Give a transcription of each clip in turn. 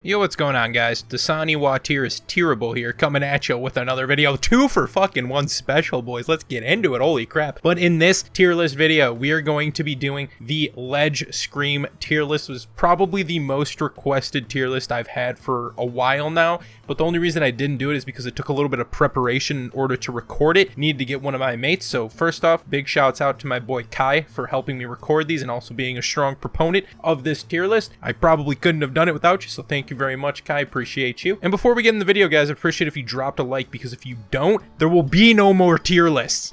Yo, what's going on, guys? Dasani Tier is Tierable here, coming at you with another video. 2 for fucking 1 special, boys. Let's get into it. Holy crap. But in this tier list video, we are going to be doing the Ledge Scream tier list. It was probably the most requested tier list I've had for a while now. But the only reason I didn't do it is because it took a little bit of preparation in order to record it. Needed to get one of my mates. So first off, big shouts out to my boy Kai for helping me record these and also being a strong proponent of this tier list. I probably couldn't have done it without you, so thank you very much, Kai. Appreciate you. And before we get in the video, guys, I'd appreciate if you dropped a like, because if you don't, there will be no more tier lists.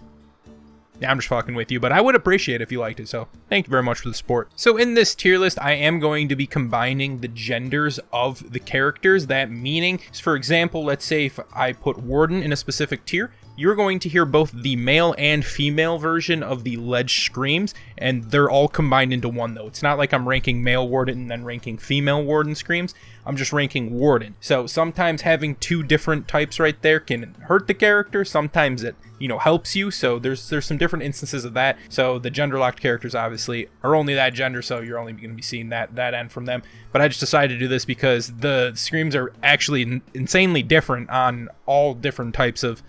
Yeah, I'm just fucking with you, but I would appreciate it if you liked it, so thank you very much for the support. So in this tier list, I am going to be combining the genders of the characters. That meaning, for example, let's say if I put Warden in a specific tier, you're going to hear both the male and female version of the Ledge Screams, and they're all combined into one, though. It's not like I'm ranking male Warden and then ranking female Warden Screams. I'm just ranking Warden. So sometimes having 2 different types right there can hurt the character. Sometimes it, helps you. So there's some different instances of that. So the gender-locked characters obviously are only that gender, so you're only going to be seeing that end from them. But I just decided to do this because the screams are actually insanely different on all different types of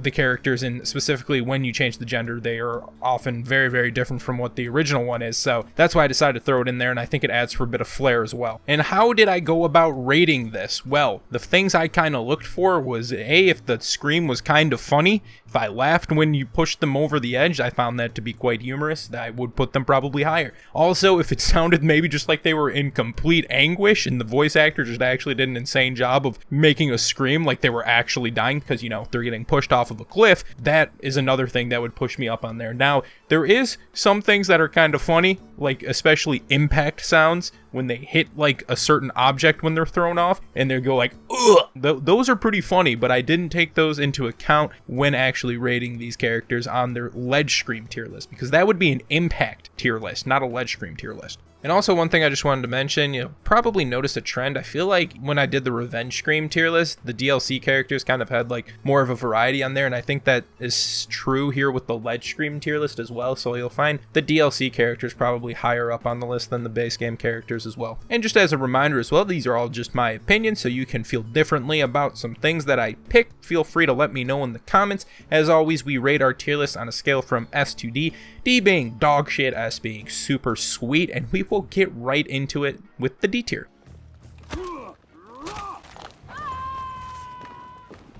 the characters, and specifically when you change the gender, they are often very, very different from what the original one is. So that's why I decided to throw it in there, and I think it adds for a bit of flair as well. And how did I go about rating this? Well, the things I kind of looked for was A, if the scream was kind of funny. If I laughed when you pushed them over the edge, I found that to be quite humorous. I would put them probably higher. Also, if it sounded maybe just like they were in complete anguish and the voice actor just actually did an insane job of making a scream like they were actually dying because, they're getting pushed off of a cliff, that is another thing that would push me up on there. Now, there is some things that are kind of funny, like especially impact sounds when they hit like a certain object when they're thrown off and they go like, ugh. Those are pretty funny, but I didn't take those into account when actually rating these characters on their Ledge Scream tier list, because that would be an impact tier list, not a Ledge Scream tier list. And also, one thing I just wanted to mention, probably noticed a trend. I feel like when I did the Revenge Scream tier list, the DLC characters kind of had like more of a variety on there, and I think that is true here with the Ledge Scream tier list as well. So you'll find the DLC characters probably higher up on the list than the base game characters as well. And just as a reminder as well, these are all just my opinions, so you can feel differently about some things that I picked. Feel free to let me know in the comments. As always, we rate our tier list on a scale from S to D, D being dog shit, S being super sweet, and we will get right into it with the D tier.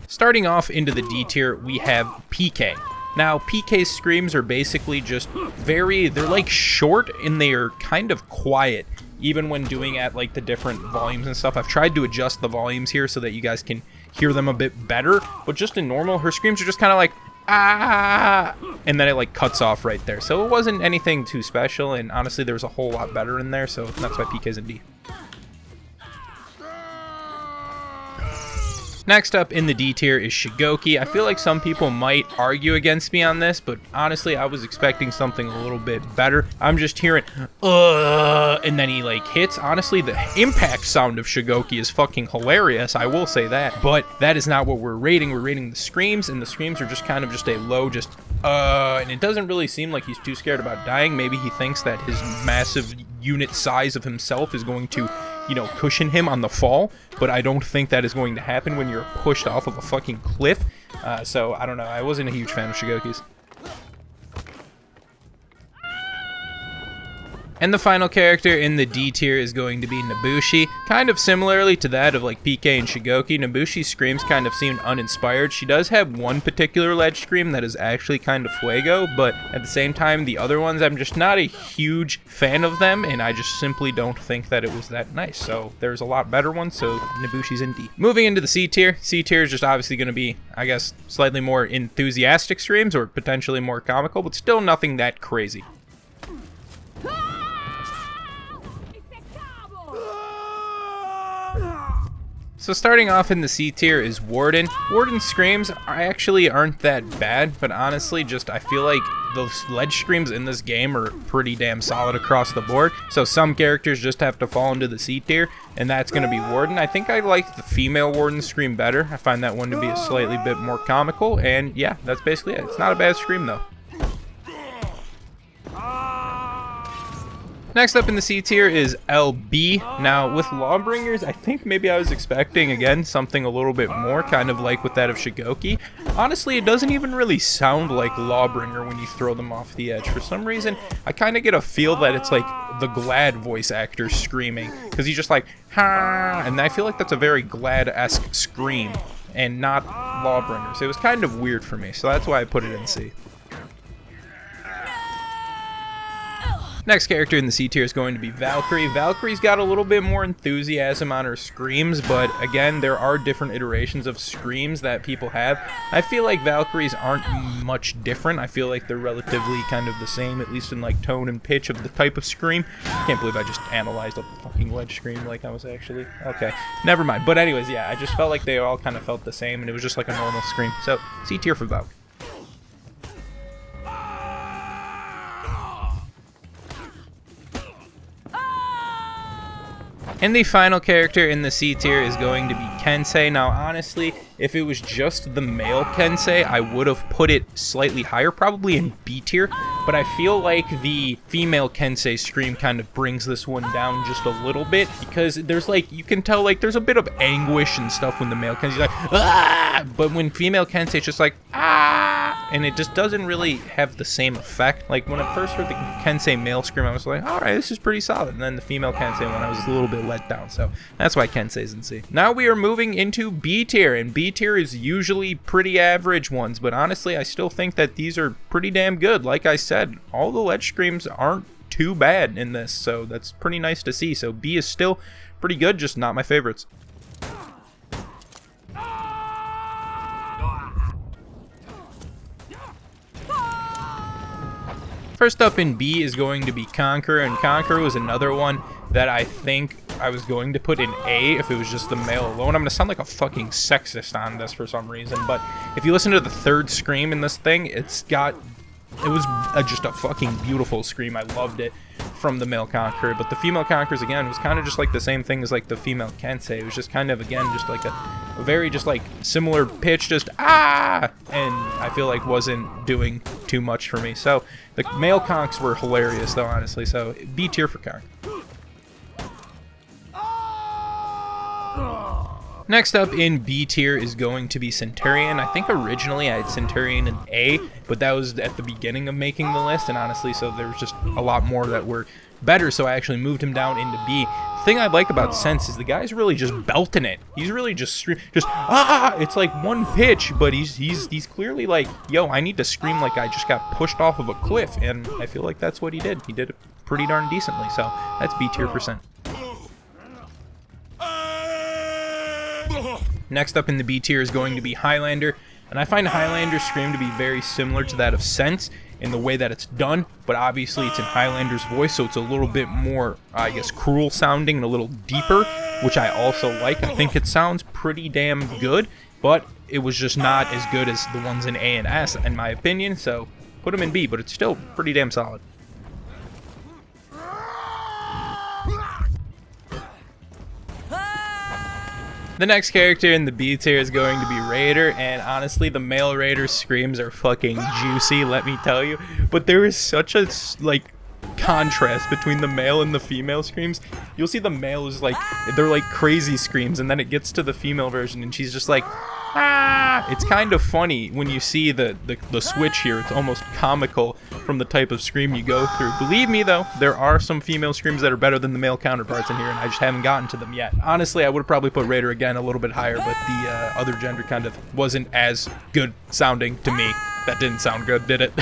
Starting off into the D tier, we have PK. Now, PK's screams are basically just they're like short and they are kind of quiet, even when doing at like the different volumes and stuff. I've tried to adjust the volumes here so that you guys can hear them a bit better, but just in normal, her screams are just kind of like, ah, and then it like cuts off right there. So it wasn't anything too special, and honestly there was a whole lot better in there, so that's why PK's in D. Next up in the D tier is Shigoki. I feel like some people might argue against me on this, but honestly I was expecting something a little bit better. I'm just hearing and then he like hits. Honestly, the impact sound of Shigoki is fucking hilarious, I will say that, but that is not what we're rating. We're rating the screams, and the screams are just kind of just a low and it doesn't really seem like he's too scared about dying. Maybe he thinks that his massive unit size of himself is going to, cushion him on the fall, but I don't think that is going to happen when you're pushed off of a fucking cliff. So I don't know. I wasn't a huge fan of Shigoki's. And the final character in the D tier is going to be Nobushi. Kind of similarly to that of like PK and Shigoki, Nobushi's screams kind of seemed uninspired. She does have one particular ledge scream that is actually kind of fuego, but at the same time, the other ones, I'm just not a huge fan of them, and I just simply don't think that it was that nice. So there's a lot better ones, so Nobushi's in D. Moving into the C tier. C tier is just obviously going to be, I guess, slightly more enthusiastic screams or potentially more comical, but still nothing that crazy. So starting off in the C tier is Warden. Warden's screams aren't that bad, but honestly, I feel like those ledge screams in this game are pretty damn solid across the board. So some characters just have to fall into the C tier, and that's going to be Warden. I think I like the female Warden scream better. I find that one to be a slightly bit more comical, and yeah, that's basically it. It's not a bad scream though. Next up in the C tier is LB. Now, with Lawbringers, I think maybe I was expecting, again, something a little bit more, kind of like with that of Shigoki. Honestly, it doesn't even really sound like Lawbringer when you throw them off the edge. For some reason, I kind of get a feel that it's like the Glad voice actor screaming, because he's just like, ha, and I feel like that's a very Glad-esque scream, and not Lawbringers. It was kind of weird for me, so that's why I put it in C. Next character in the C tier is going to be Valkyrie. Valkyrie's got a little bit more enthusiasm on her screams, but again, there are different iterations of screams that people have. I feel like Valkyries aren't much different. I feel like they're relatively kind of the same, at least in like tone and pitch of the type of scream. Can't believe I just analyzed a fucking ledge scream like I was actually... Okay, never mind. But anyways, yeah, I just felt like they all kind of felt the same, and it was just like a normal scream. So, C tier for Valkyrie. And the final character in the C tier is going to be Kensei. Now, honestly, if it was just the male Kensei, I would have put it slightly higher, probably in B tier. But I feel like the female Kensei scream kind of brings this one down just a little bit, because there's like, you can tell like there's a bit of anguish and stuff when the male Kensei's like, ah! But when female Kensei's just like, ah! And it just doesn't really have the same effect. Like when I first heard the Kensei male scream, I was like, alright, this is pretty solid. And then the female Kensei one, I was a little bit let down. So that's why Kensei's in C. Now we are moving into B tier, and B tier is usually pretty average ones, but honestly, I still think that these are pretty damn good. Like I said, all the ledge screams aren't too bad in this, so that's pretty nice to see. So B is still pretty good, just not my favorites. First up in B is going to be Conqueror, and Conqueror was another one that I think I was going to put in A if it was just the male alone. I'm going to sound like a fucking sexist on this for some reason, but if you listen to the third scream in this thing, it was just a fucking beautiful scream. I loved it from the male Conqueror, but the female Conquerors, again, was kind of just like the same thing as like the female Kensei. It was just kind of, again, just like a very just like similar pitch, just ah, and I feel like wasn't doing too much for me. So the male Conks were hilarious though, honestly, so B tier for Conk. Next up in B tier is going to be Centurion. I think originally I had Centurion in A, but that was at the beginning of making the list, and honestly, so there was just a lot more that were better, so I actually moved him down into B. The thing I like about Sense is the guy's really just belting it. He's really just ah! It's like one pitch, but he's clearly like, yo, I need to scream like I just got pushed off of a cliff, and I feel like that's what he did. He did it pretty darn decently, so that's B tier %. Next up in the B tier is going to be Highlander, and I find Highlander's scream to be very similar to that of Sense in the way that it's done, but obviously it's in Highlander's voice, so it's a little bit more, I guess, cruel sounding and a little deeper, which I also like. I think it sounds pretty damn good, but it was just not as good as the ones in A and S, in my opinion, so put them in B, but it's still pretty damn solid. The next character in the B tier is going to be Raider, and honestly, the male Raider screams are fucking juicy, let me tell you. But there is such a, like, contrast between the male and the female screams. You'll see the male is like, they're like crazy screams, and then it gets to the female version, and she's just like, ah! It's kind of funny when you see the switch here. It's almost comical from the type of scream you go through. Believe me though, there are some female screams that are better than the male counterparts in here, and I just haven't gotten to them yet. Honestly, I would have probably put Raider again a little bit higher, but the other gender kind of wasn't as good sounding to me. That didn't sound good, did it?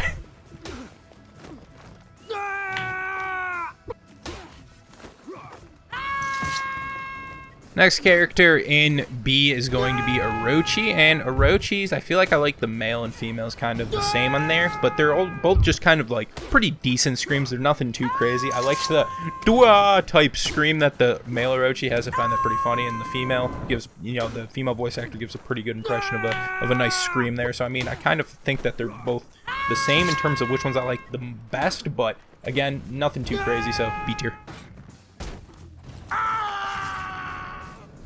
Next character in B is going to be Orochi, and Orochi's, I feel like I like the male and females kind of the same on there, but they're all both just kind of like pretty decent screams. They're nothing too crazy. I like the dua type scream that the male Orochi has. I find that pretty funny, and the female gives, you know, the female voice actor gives a pretty good impression of a nice scream there. So I mean, I kind of think that they're both the same in terms of which ones I like the best, but again, nothing too crazy, so B tier.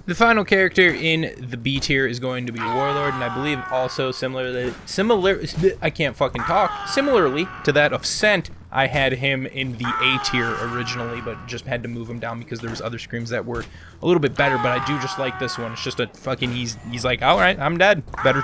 The final character in the B tier is going to be Warlord, and I believe also similarly to that of Scent, I had him in the A tier originally, but just had to move him down because there was other screams that were a little bit better. But I do just like this one. It's just a fucking, he's like, all right, I'm dead. Better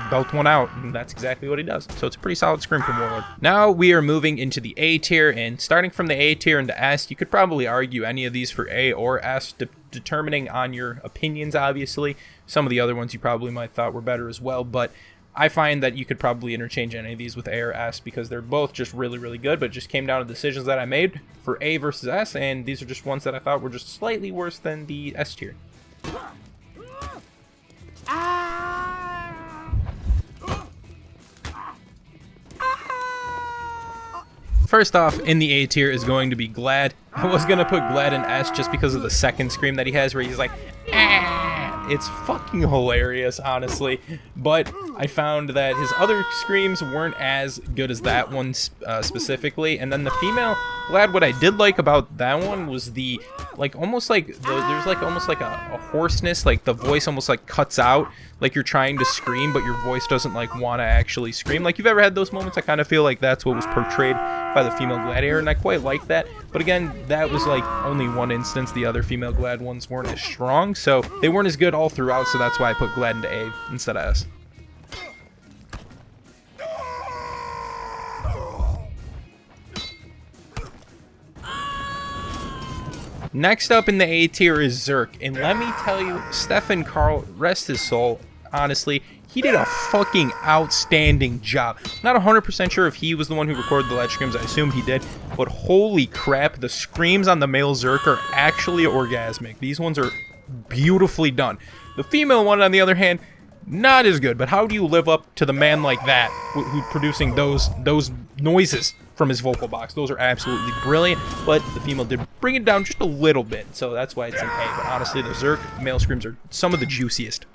belt one out. And that's exactly what he does. So it's a pretty solid scream from Warlord. Now we are moving into the A tier, and starting from the A tier into S, you could probably argue any of these for A or S, determining on your opinions, obviously. Some of the other ones you probably might thought were better as well, but I find that you could probably interchange any of these with A or S because they're both just really, really good, but it just came down to decisions that I made for A versus S, and these are just ones that I thought were just slightly worse than the S tier. First off, in the A tier is going to be Glad. I was going to put Glad in S just because of the second scream that he has where he's like, ah! It's fucking hilarious, honestly, but I found that his other screams weren't as good as that one specifically. And then the female Glad, what I did like about that one was the, like, almost like, there's like almost like a hoarseness, like the voice almost like cuts out, like you're trying to scream, but your voice doesn't like want to actually scream. Like, you've ever had those moments? I kind of feel like that's what was portrayed by the female Gladiator, and I quite like that. But again, that was like only one instance. The other female Glad ones weren't as strong, so they weren't as good all throughout, so that's why I put Glad into A instead of S. Next up in the A tier is Zerk, and let me tell you, Stefan Karl, rest his soul, honestly, he did a fucking outstanding job. Not 100% sure if he was the one who recorded the ledge screams, I assume he did, but holy crap, the screams on the male Zerk are actually orgasmic. These ones are beautifully done. The female one, on the other hand, not as good, but how do you live up to the man like that, who's producing those noises from his vocal box? Those are absolutely brilliant, but the female did bring it down just a little bit, so that's why it's an A. But honestly, the Zerk male screams are some of the juiciest.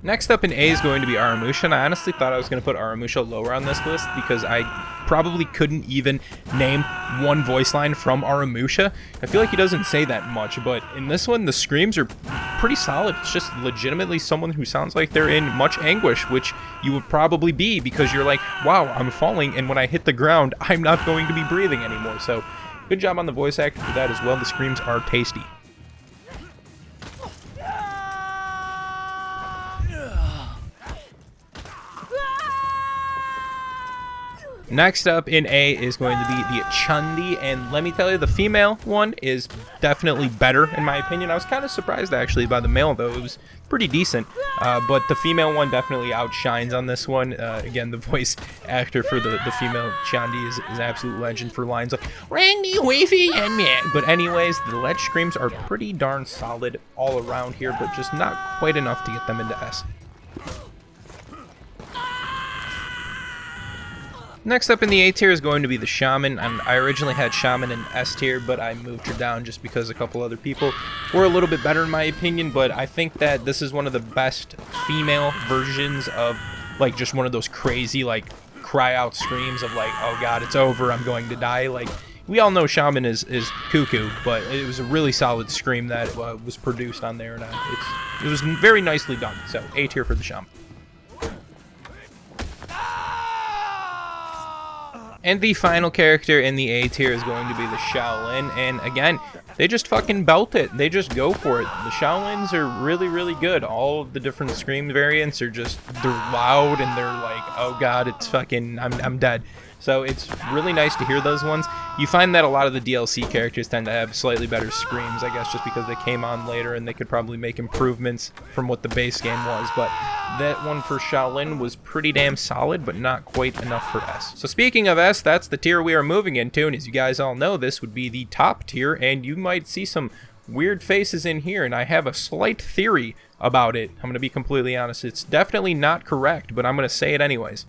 Next up in A is going to be Aramusha, and I honestly thought I was going to put Aramusha lower on this list because I probably couldn't even name one voice line from Aramusha. I feel like he doesn't say that much, but in this one, the screams are pretty solid. It's just legitimately someone who sounds like they're in much anguish, which you would probably be because you're like, wow, I'm falling, and when I hit the ground, I'm not going to be breathing anymore. So good job on the voice actor for that as well. The screams are tasty. Next up in A is going to be the Chundi, and let me tell you, the female one is definitely better in my opinion. I was kind of surprised actually by the male, though. It was pretty decent, but the female one definitely outshines on this one. Again, the voice actor for the female Chundi is absolute legend for lines like Randy, Wavy, and man. But anyways, the ledge screams are pretty darn solid all around here, but just not quite enough to get them into S. Next up in the A tier is going to be the Shaman, and I originally had Shaman in S tier, but I moved her down just because a couple other people were a little bit better in my opinion. But I think that this is one of the best female versions of like just one of those crazy like cry out screams of like, oh god, it's over, I'm going to die. Like, we all know Shaman is cuckoo, but it was a really solid scream that was produced on there, and it was very nicely done. So A tier for the Shaman. And the final character in the A tier is going to be the Shaolin, and again, they just fucking belt it. They just go for it. The Shaolins are really, really good. All of the different scream variants are just, they're loud and they're like, oh god, it's fucking, I'm dead. So it's really nice to hear those ones. You find that a lot of the DLC characters tend to have slightly better screams, I guess just because they came on later and they could probably make improvements from what the base game was. But that one for Shaolin was pretty damn solid, but not quite enough for S. So speaking of S, that's the tier we are moving into, and as you guys all know, this would be the top tier, and you might see some weird faces in here, and I have a slight theory about it. I'm going to be completely honest. It's definitely not correct, but I'm going to say it anyways.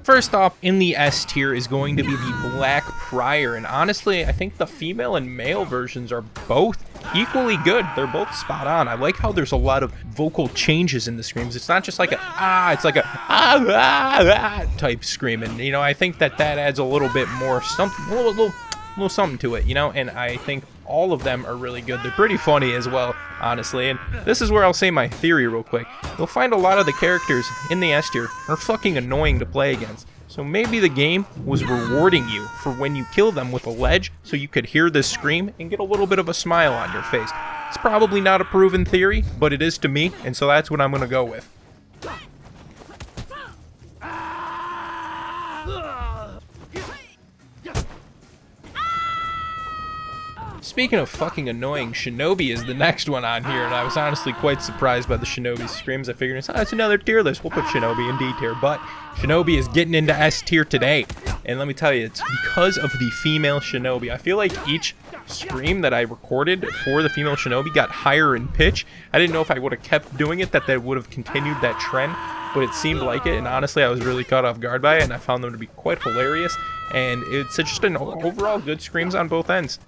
First off, in the S tier is going to be the Black Prior, and honestly, I think the female and male versions are both equally good. They're both spot on. I like how there's a lot of vocal changes in the screams. It's not just like a ah, it's like a ah, ah, ah type scream, and you know, I think that adds a little bit more something, a little something to it, you know, and I think all of them are really good. They're pretty funny as well, honestly. And this is where I'll say my theory real quick. You'll find a lot of the characters in the S tier are fucking annoying to play against. So maybe the game was rewarding you for when you kill them with a ledge so you could hear this scream and get a little bit of a smile on your face. It's probably not a proven theory, but it is to me, and so that's what I'm going to go with. Speaking of fucking annoying, Shinobi is the next one on here, and I was honestly quite surprised by the Shinobi screams. I figured, it's another tier list, we'll put Shinobi in D tier, but Shinobi is getting into S tier today. And let me tell you, it's because of the female Shinobi. I feel like each scream that I recorded for the female Shinobi got higher in pitch. I didn't know if I would have kept doing it, that would have continued that trend, but it seemed like it, and honestly I was really caught off guard by it, and I found them to be quite hilarious, and it's just an overall good screams on both ends.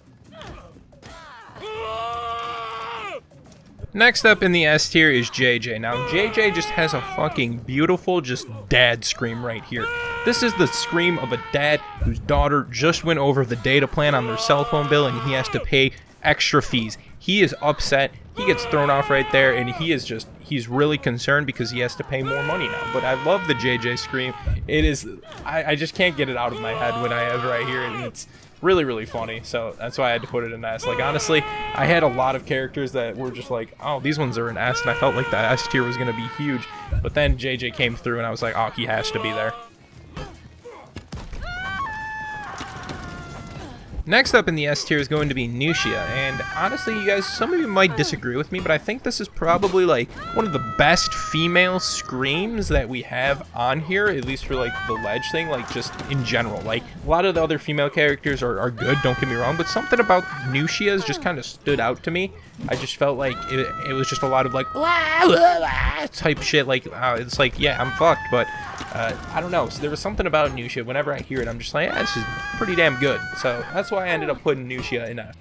Next up in the S tier is JJ. Now, JJ just has a fucking beautiful, just dad scream right here. This is the scream of a dad whose daughter just went over the data plan on their cell phone bill and he has to pay extra fees. He is upset, he gets thrown off right there, and he's really concerned because he has to pay more money now. But I love the JJ scream. It is, I just can't get it out of my head whenever I hear it, and it's really, really funny, so that's why I had to put it in S. Like, honestly, I had a lot of characters that were just like, oh, these ones are in S, and I felt like the S tier was going to be huge, but then JJ came through, and I was like, oh, he has to be there. Next up in the S tier is going to be Nushia, and honestly, you guys, some of you might disagree with me, but I think this is probably like one of the best female screams that we have on here, at least for like the ledge thing, like just in general. Like, a lot of the other female characters are good, don't get me wrong, but something about Nushia's just kind of stood out to me. I just felt like it was just a lot of like type shit, like it's like, yeah, I'm fucked, but I don't know. So there was something about Nushia. Whenever I hear it, I'm just like, yeah, this is pretty damn good. So that's why I ended up putting Nushia in S.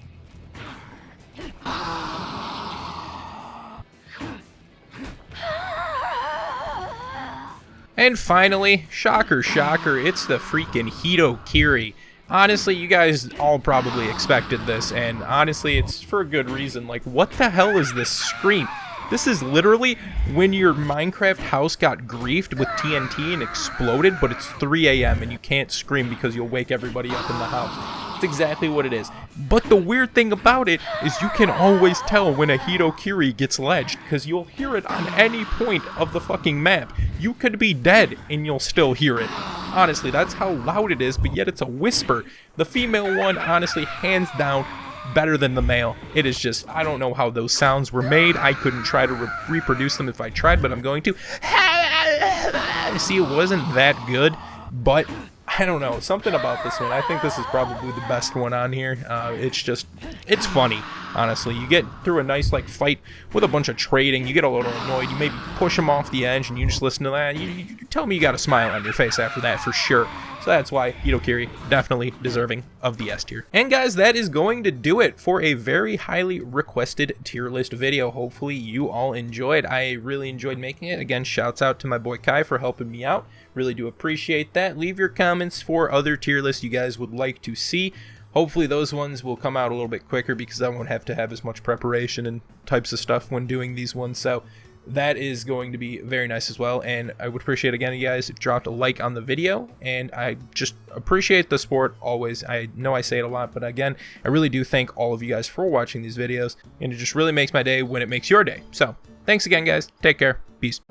And finally, shocker, shocker, it's the freaking Hitokiri. Honestly, you guys all probably expected this, and honestly, it's for a good reason. Like, what the hell is this scream? This is literally when your Minecraft house got griefed with TNT and exploded, but it's 3 a.m. and you can't scream because you'll wake everybody up in the house. It's exactly what it is. But the weird thing about it is you can always tell when a Hitokiri gets ledged, because you'll hear it on any point of the fucking map. You could be dead and you'll still hear it. Honestly, that's how loud it is, but yet it's a whisper. The female one, honestly, hands down, better than the male. It is just, I don't know how those sounds were made. I couldn't try to reproduce them if I tried, but I'm going to. See, it wasn't that good, but I don't know, something about this one. I think this is probably the best one on here. It's funny, honestly. You get through a nice like fight with a bunch of trading, you get a little annoyed, you maybe push them off the edge and you just listen to that. You tell me you got a smile on your face after that for sure. So that's why Hitokiri definitely deserving of the S tier. And guys, that is going to do it for a very highly requested tier list video. Hopefully you all enjoyed. I really enjoyed making it. Again, shouts out to my boy Kai for helping me out. Really do appreciate that. Leave your comments for other tier lists you guys would like to see. Hopefully those ones will come out a little bit quicker because I won't have to have as much preparation and types of stuff when doing these ones. So that is going to be very nice as well, and I would appreciate again you guys dropped a like on the video, and I just appreciate the support always. I know I say it a lot, but again, I really do thank all of you guys for watching these videos, and it just really makes my day when it makes your day. So thanks again, guys. Take care. Peace.